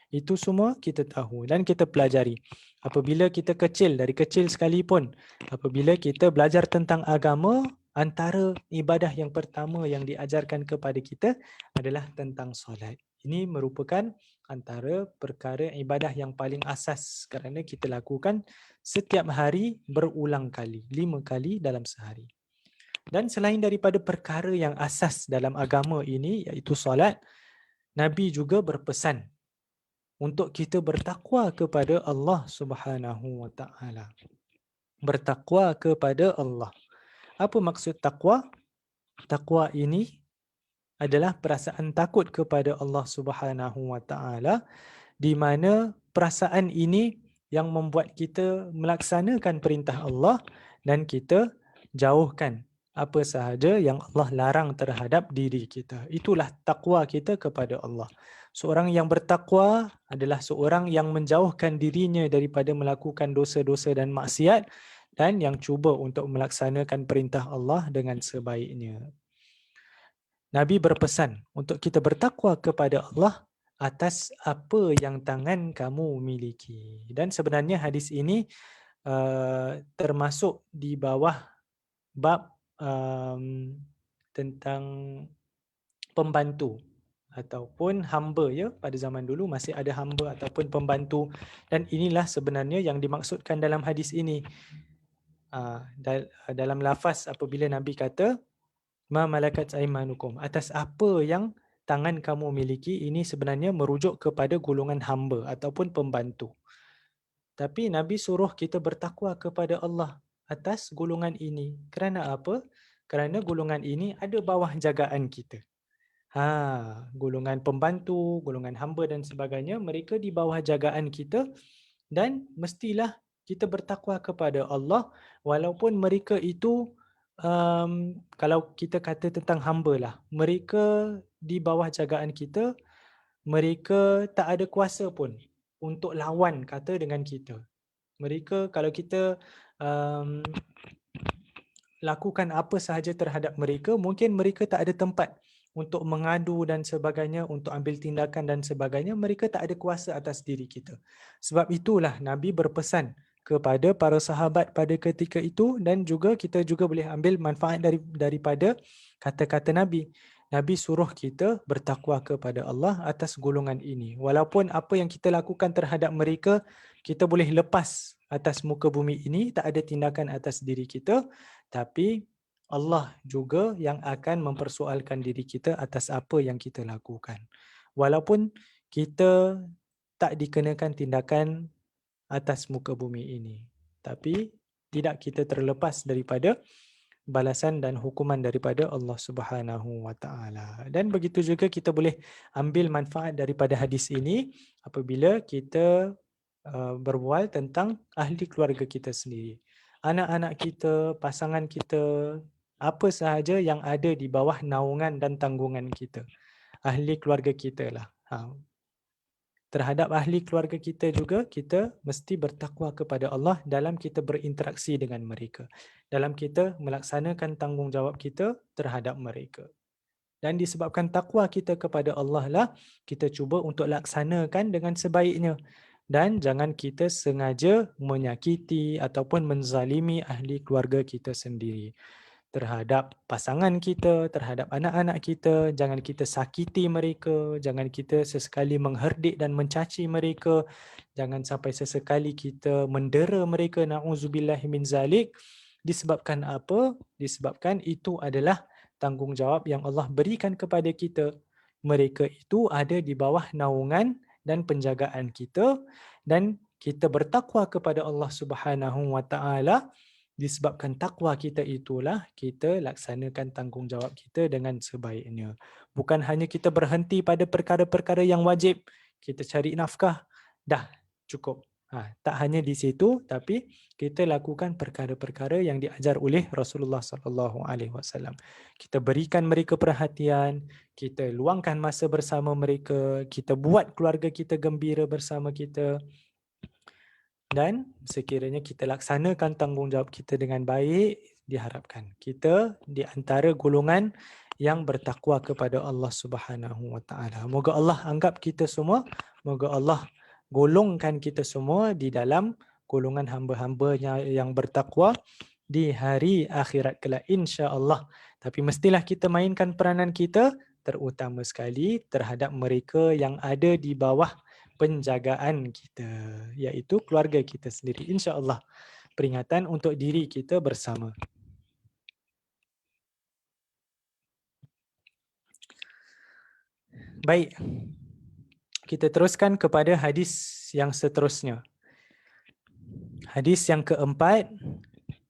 Itu semua kita tahu dan kita pelajari. Apabila kita kecil, dari kecil sekalipun, apabila kita belajar tentang agama, antara ibadah yang pertama yang diajarkan kepada kita adalah tentang solat. Ini merupakan antara perkara ibadah yang paling asas kerana kita lakukan setiap hari berulang kali, 5 kali dalam sehari. Dan selain daripada perkara yang asas dalam agama ini, iaitu solat, Nabi juga berpesan untuk kita bertakwa kepada Allah Subhanahu wa taala. Bertakwa kepada Allah. Apa maksud takwa? Takwa ini adalah perasaan takut kepada Allah Subhanahu wa taala, di mana perasaan ini yang membuat kita melaksanakan perintah Allah dan kita jauhkan apa sahaja yang Allah larang terhadap diri kita. Itulah takwa kita kepada Allah. Seorang yang bertakwa adalah seorang yang menjauhkan dirinya daripada melakukan dosa-dosa dan maksiat dan yang cuba untuk melaksanakan perintah Allah dengan sebaiknya. Nabi berpesan untuk kita bertakwa kepada Allah atas apa yang tangan kamu miliki. Dan sebenarnya hadis ini termasuk di bawah bab tentang pembantu ataupun hamba, ya. Pada zaman dulu masih ada hamba ataupun pembantu, dan inilah sebenarnya yang dimaksudkan dalam hadis ini. Dalam lafaz apabila Nabi kata ma malakat aimanukum, atas apa yang tangan kamu miliki, ini sebenarnya merujuk kepada golongan hamba ataupun pembantu. Tapi Nabi suruh kita bertakwa kepada Allah atas golongan ini. Kerana apa? Kerana golongan ini ada bawah jagaan kita. Golongan pembantu, golongan hamba dan sebagainya, mereka di bawah jagaan kita, dan mestilah kita bertakwa kepada Allah walaupun mereka itu kalau kita kata tentang hamba lah, mereka di bawah jagaan kita, mereka tak ada kuasa pun untuk lawan kata dengan kita. Mereka, kalau kita um, lakukan apa sahaja terhadap mereka, mungkin mereka tak ada tempat untuk mengadu dan sebagainya, untuk ambil tindakan dan sebagainya, mereka tak ada kuasa atas diri kita. Sebab itulah Nabi berpesan kepada para sahabat pada ketika itu, dan juga kita juga boleh ambil manfaat daripada kata-kata Nabi. Nabi suruh kita bertakwa kepada Allah atas golongan ini. Walaupun apa yang kita lakukan terhadap mereka, kita boleh lepas atas muka bumi ini, tak ada tindakan atas diri kita, tapi Allah juga yang akan mempersoalkan diri kita atas apa yang kita lakukan. Walaupun kita tak dikenakan tindakan atas muka bumi ini, tapi tidak kita terlepas daripada balasan dan hukuman daripada Allah Subhanahu wa taala. Dan begitu juga kita boleh ambil manfaat daripada hadis ini apabila kita berbual tentang ahli keluarga kita sendiri. Anak-anak kita, pasangan kita, apa sahaja yang ada di bawah naungan dan tanggungan kita. Ahli keluarga kita lah. Terhadap ahli keluarga kita juga, kita mesti bertakwa kepada Allah dalam kita berinteraksi dengan mereka, dalam kita melaksanakan tanggungjawab kita terhadap mereka. Dan disebabkan takwa kita kepada Allah lah, kita cuba untuk laksanakan dengan sebaiknya. Dan jangan kita sengaja menyakiti ataupun menzalimi ahli keluarga kita sendiri. Terhadap pasangan kita, terhadap anak-anak kita, jangan kita sakiti mereka, jangan kita sesekali mengherdik dan mencaci mereka, jangan sampai sesekali kita mendera mereka, na'udzubillahi min zalik. Disebabkan apa? Disebabkan itu adalah tanggungjawab yang Allah berikan kepada kita. Mereka itu ada di bawah naungan dan penjagaan kita, dan kita bertakwa kepada Allah Subhanahu wa taala. Disebabkan takwa kita itulah kita laksanakan tanggungjawab kita dengan sebaiknya. Bukan hanya kita berhenti pada perkara-perkara yang wajib. Kita cari nafkah, dah cukup. Tak hanya di situ, tapi kita lakukan perkara-perkara yang diajar oleh Rasulullah sallallahu alaihi wasallam. Kita berikan mereka perhatian, kita luangkan masa bersama mereka, kita buat keluarga kita gembira bersama kita. Dan sekiranya kita laksanakan tanggungjawab kita dengan baik, diharapkan kita di antara golongan yang bertakwa kepada Allah Subhanahu wa taala. Moga Allah anggap kita semua, moga Allah golongkan kita semua di dalam golongan hamba-hambanya yang bertakwa di hari akhirat kelak, insya-Allah. Tapi mestilah kita mainkan peranan kita, terutama sekali terhadap mereka yang ada di bawah penjagaan kita, iaitu keluarga kita sendiri, insya-Allah. Peringatan untuk diri kita bersama. Baik, kita teruskan kepada hadis yang seterusnya. Hadis yang keempat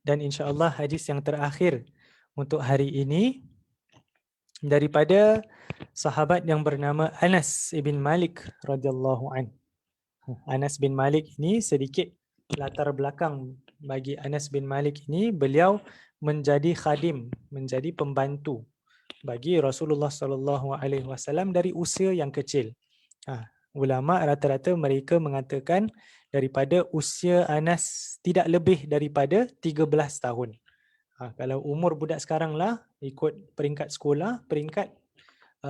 dan insya-Allah hadis yang terakhir untuk hari ini daripada sahabat yang bernama Anas bin Malik radhiyallahu an. Anas bin Malik ini sedikit latar belakang bagi Anas bin Malik ini, beliau menjadi khadim, menjadi pembantu bagi Rasulullah sallallahu alaihi wasallam dari usia yang kecil. Ulama rata-rata mereka mengatakan daripada usia Anas tidak lebih daripada 13 tahun. Kalau umur budak sekarang lah ikut peringkat sekolah, peringkat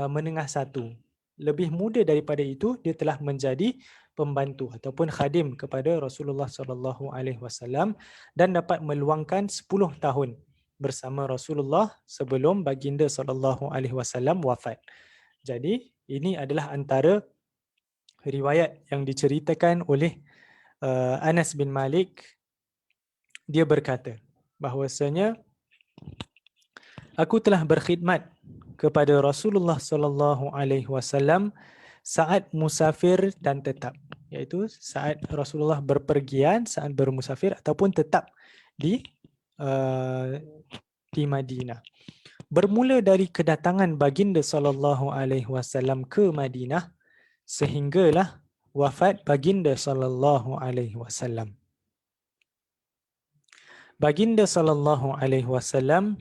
menengah satu. Lebih muda daripada itu dia telah menjadi pembantu ataupun khadim kepada Rasulullah sallallahu alaihi wasallam dan dapat meluangkan 10 tahun bersama Rasulullah sebelum baginda sallallahu alaihi wasallam wafat. Jadi ini adalah antara riwayat yang diceritakan oleh Anas bin Malik. Dia berkata bahawasanya aku telah berkhidmat kepada Rasulullah sallallahu alaihi wasallam saat musafir dan tetap, iaitu saat Rasulullah berpergian, saat bermusafir ataupun tetap di Madinah. Bermula dari kedatangan baginda sallallahu alaihi wasallam ke Madinah sehinggalah wafat baginda sallallahu alaihi wasallam. Baginda sallallahu alaihi wasallam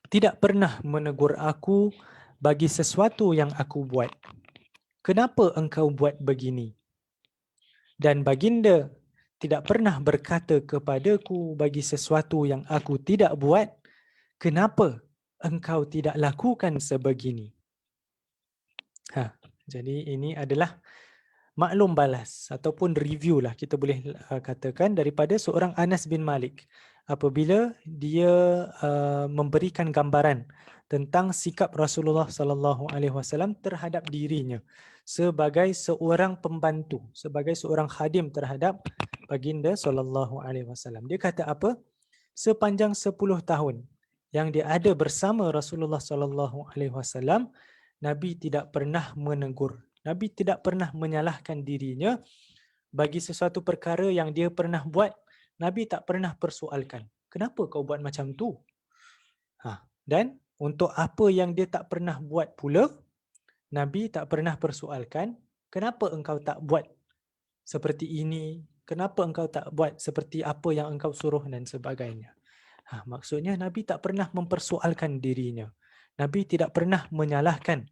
tidak pernah menegur aku bagi sesuatu yang aku buat. Kenapa engkau buat begini? Dan baginda tidak pernah berkata kepadaku bagi sesuatu yang aku tidak buat, kenapa engkau tidak lakukan sebegini? Jadi ini adalah maklum balas ataupun review lah kita boleh katakan daripada seorang Anas bin Malik apabila dia memberikan gambaran tentang sikap Rasulullah sallallahu alaihi wasallam terhadap dirinya sebagai seorang pembantu, sebagai seorang khadim terhadap baginda sallallahu alaihi wasallam. Dia kata apa? Sepanjang 10 tahun yang dia ada bersama Rasulullah sallallahu alaihi wasallam, Nabi tidak pernah menegur, Nabi tidak pernah menyalahkan dirinya bagi sesuatu perkara yang dia pernah buat. Nabi tak pernah persoalkan, kenapa kau buat macam tu? Dan untuk apa yang dia tak pernah buat pula, Nabi tak pernah persoalkan, kenapa engkau tak buat seperti ini? Kenapa engkau tak buat seperti apa yang engkau suruh dan sebagainya? Maksudnya Nabi tak pernah mempersoalkan dirinya. Nabi tidak pernah menyalahkan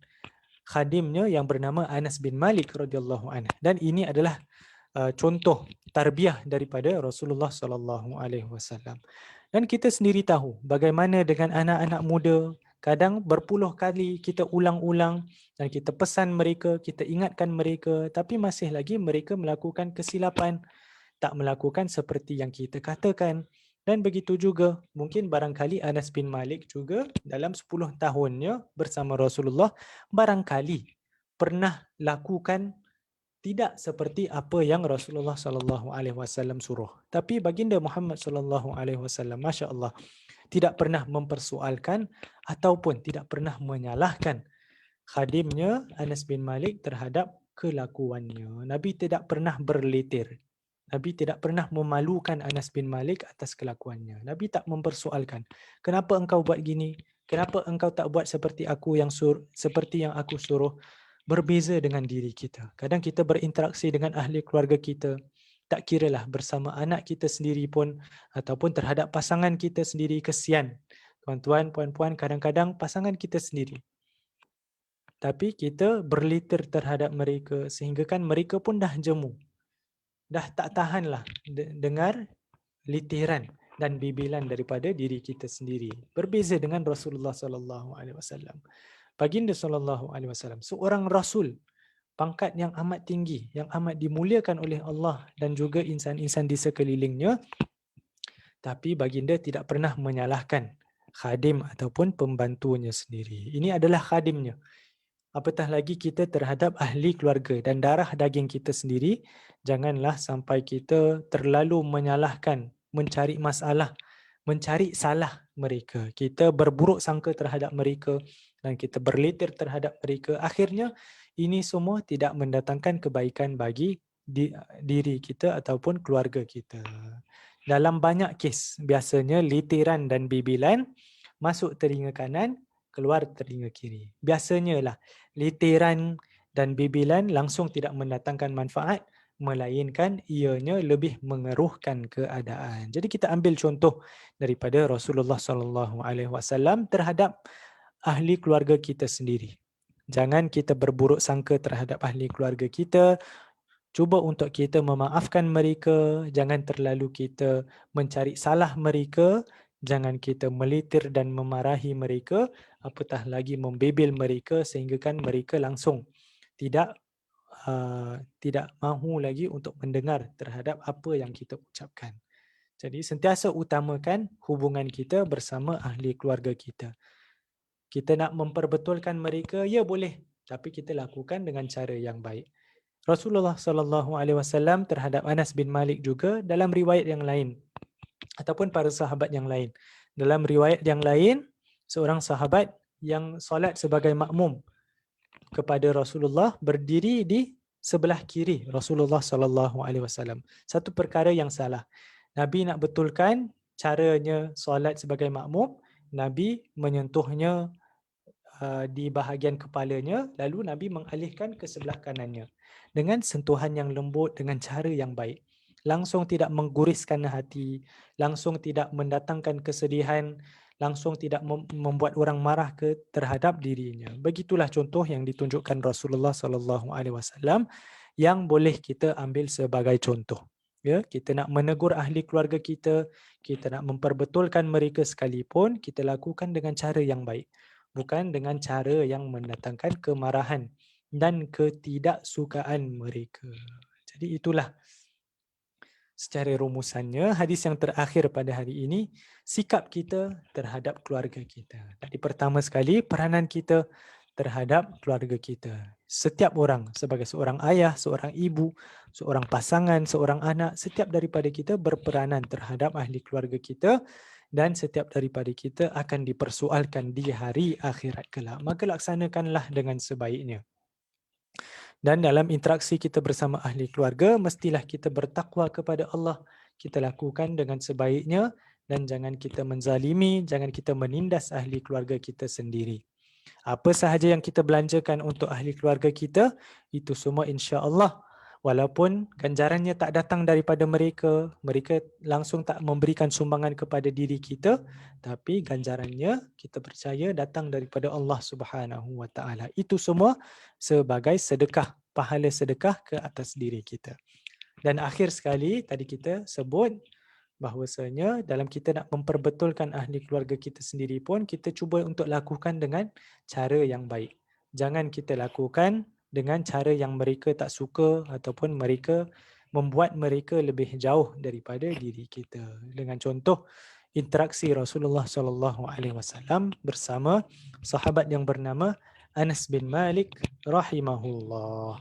khadimnya yang bernama Anas bin Malik radhiyallahu anhu. Dan ini adalah contoh tarbiyah daripada Rasulullah sallallahu alaihi wasallam. Dan kita sendiri tahu bagaimana dengan anak-anak muda, kadang berpuluh kali kita ulang-ulang dan kita pesan mereka, kita ingatkan mereka, tapi masih lagi mereka melakukan kesilapan, tak melakukan seperti yang kita katakan. Dan begitu juga mungkin barangkali Anas bin Malik juga dalam 10 tahunnya bersama Rasulullah barangkali pernah lakukan tidak seperti apa yang Rasulullah sallallahu alaihi wasallam suruh. Tapi baginda Muhammad sallallahu alaihi wasallam, masya-Allah, tidak pernah mempersoalkan ataupun tidak pernah menyalahkan khadimnya Anas bin Malik terhadap kelakuannya. Nabi tidak pernah berleter. Nabi tidak pernah memalukan Anas bin Malik atas kelakuannya. Nabi tak mempersoalkan, kenapa engkau buat gini? Kenapa engkau tak buat seperti aku yang seperti yang aku suruh? Berbeza dengan diri kita. Kadang kita berinteraksi dengan ahli keluarga kita, tak kiralah bersama anak kita sendiri pun ataupun terhadap pasangan kita sendiri, kesian. Tuan-tuan, puan-puan, kadang-kadang pasangan kita sendiri. Tapi kita berliter terhadap mereka sehingga kan mereka pun dah jemu. Dah tak tahanlah dengar litiran dan bibilan daripada diri kita sendiri. Berbeza dengan Rasulullah sallallahu alaihi wasallam. Baginda sallallahu alaihi wasallam seorang rasul, pangkat yang amat tinggi, yang amat dimuliakan oleh Allah dan juga insan-insan di sekelilingnya, tapi baginda tidak pernah menyalahkan khadim ataupun pembantunya sendiri. Ini adalah khadimnya. Apatah lagi kita terhadap ahli keluarga dan darah daging kita sendiri, janganlah sampai kita terlalu menyalahkan, mencari masalah, mencari salah mereka. Kita berburuk sangka terhadap mereka dan kita berlitir terhadap mereka, akhirnya ini semua tidak mendatangkan kebaikan bagi diri kita ataupun keluarga kita. Dalam banyak kes, biasanya litiran dan bibilan masuk telinga kanan, keluar telinga kiri. Biasanya lah litiran dan bibilan langsung tidak mendatangkan manfaat, melainkan ianya lebih mengeruhkan keadaan. Jadi kita ambil contoh daripada Rasulullah sallallahu alaihi wasallam terhadap ahli keluarga kita sendiri. Jangan kita berburuk sangka terhadap ahli keluarga kita. Cuba untuk kita memaafkan mereka, jangan terlalu kita mencari salah mereka, jangan kita melitir dan memarahi mereka, apatah lagi membebel mereka sehingga kan mereka langsung tidak mahu lagi untuk mendengar terhadap apa yang kita ucapkan. Jadi sentiasa utamakan hubungan kita bersama ahli keluarga kita. Kita nak memperbetulkan mereka, ya boleh, tapi kita lakukan dengan cara yang baik. Rasulullah sallallahu alaihi wasallam terhadap Anas bin Malik juga dalam riwayat yang lain ataupun para sahabat yang lain. Dalam riwayat yang lain, seorang sahabat yang solat sebagai makmum kepada Rasulullah berdiri di sebelah kiri Rasulullah sallallahu alaihi wasallam. Satu perkara yang salah. Nabi nak betulkan caranya solat sebagai makmum, Nabi menyentuhnya di bahagian kepalanya, lalu Nabi mengalihkan ke sebelah kanannya dengan sentuhan yang lembut, dengan cara yang baik. Langsung tidak mengguriskan hati, langsung tidak mendatangkan kesedihan, langsung tidak membuat orang marah terhadap dirinya. Begitulah contoh yang ditunjukkan Rasulullah sallallahu alaihi wasallam yang boleh kita ambil sebagai contoh. Ya, kita nak menegur ahli keluarga kita nak memperbetulkan mereka sekalipun, kita lakukan dengan cara yang baik, bukan dengan cara yang mendatangkan kemarahan dan ketidaksukaan mereka. Jadi itulah secara rumusannya hadis yang terakhir pada hari ini, sikap kita terhadap keluarga kita. Tadi pertama sekali, peranan kita terhadap keluarga kita. Setiap orang sebagai seorang ayah, seorang ibu, seorang pasangan, seorang anak, setiap daripada kita berperanan terhadap ahli keluarga kita, dan setiap daripada kita akan dipersoalkan di hari akhirat kelak. Maka laksanakanlah dengan sebaiknya. Dan dalam interaksi kita bersama ahli keluarga, mestilah kita bertakwa kepada Allah. Kita lakukan dengan sebaiknya dan jangan kita menzalimi, jangan kita menindas ahli keluarga kita sendiri. Apa sahaja yang kita belanjakan untuk ahli keluarga kita, itu semua insya-Allah, walaupun ganjarannya tak datang daripada mereka, mereka langsung tak memberikan sumbangan kepada diri kita, tapi ganjarannya kita percaya datang daripada Allah Subhanahu wa taala. Itu semua sebagai sedekah, pahala sedekah ke atas diri kita. Dan akhir sekali tadi kita sebut bahwasanya dalam kita nak memperbetulkan ahli keluarga kita sendiri pun, kita cuba untuk lakukan dengan cara yang baik. Jangan kita lakukan dengan cara yang mereka tak suka ataupun mereka membuat mereka lebih jauh daripada diri kita. Dengan contoh interaksi Rasulullah sallallahu alaihi wasallam bersama sahabat yang bernama Anas bin Malik rahimahullah.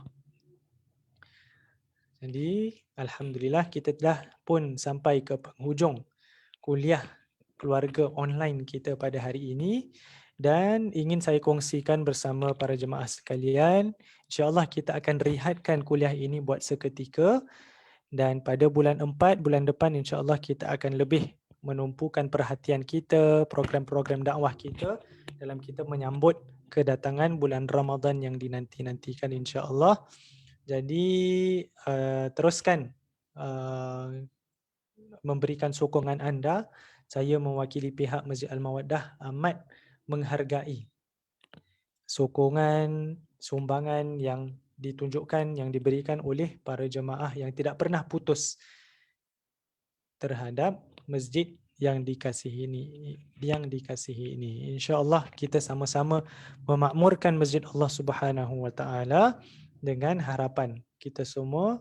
Jadi alhamdulillah kita telah pun sampai ke penghujung kuliah keluarga online kita pada hari ini, dan ingin saya kongsikan bersama para jemaah sekalian, insya-Allah kita akan rehatkan kuliah ini buat seketika, dan pada bulan 4 bulan depan insya-Allah kita akan lebih menumpukan perhatian kita, program-program dakwah kita dalam kita menyambut kedatangan bulan Ramadan yang dinanti-nantikan insya-Allah. Jadi teruskan memberikan sokongan anda. Saya mewakili pihak Masjid Al-Mawaddah amat menghargai sokongan, sumbangan yang ditunjukkan, yang diberikan oleh para jemaah yang tidak pernah putus terhadap masjid yang dikasihi ini. Insya-Allah kita sama-sama memakmurkan masjid Allah Subhanahu wa taala dengan harapan kita semua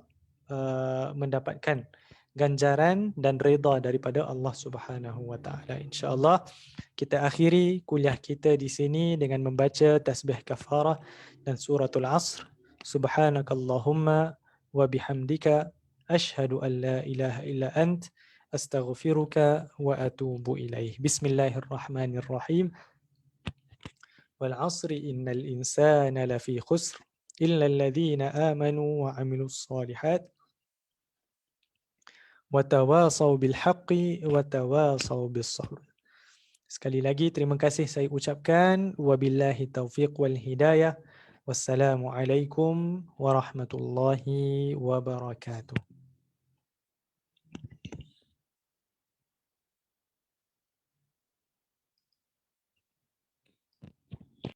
mendapatkan ganjaran dan redha daripada Allah Subhanahu wa taala. Insya-Allah kita akhiri kuliah kita di sini dengan membaca tasbih kafarah dan suratul Asr. Subhanakallahumma wa bihamdika asyhadu an la ilaha illa ant astaghfiruka wa atubu ilaih. Bismillahirrahmanirrahim. wal 'asri innal insana lafi khusr illa alladhina amanu wa 'amilus solihat wa tawasaw bil haqqi wa tawasaw bis sabr. Sekali lagi terima kasih saya ucapkan, wabillahi taufiq wal hidayah. Wassalamualaikum warahmatullahi wabarakatuh.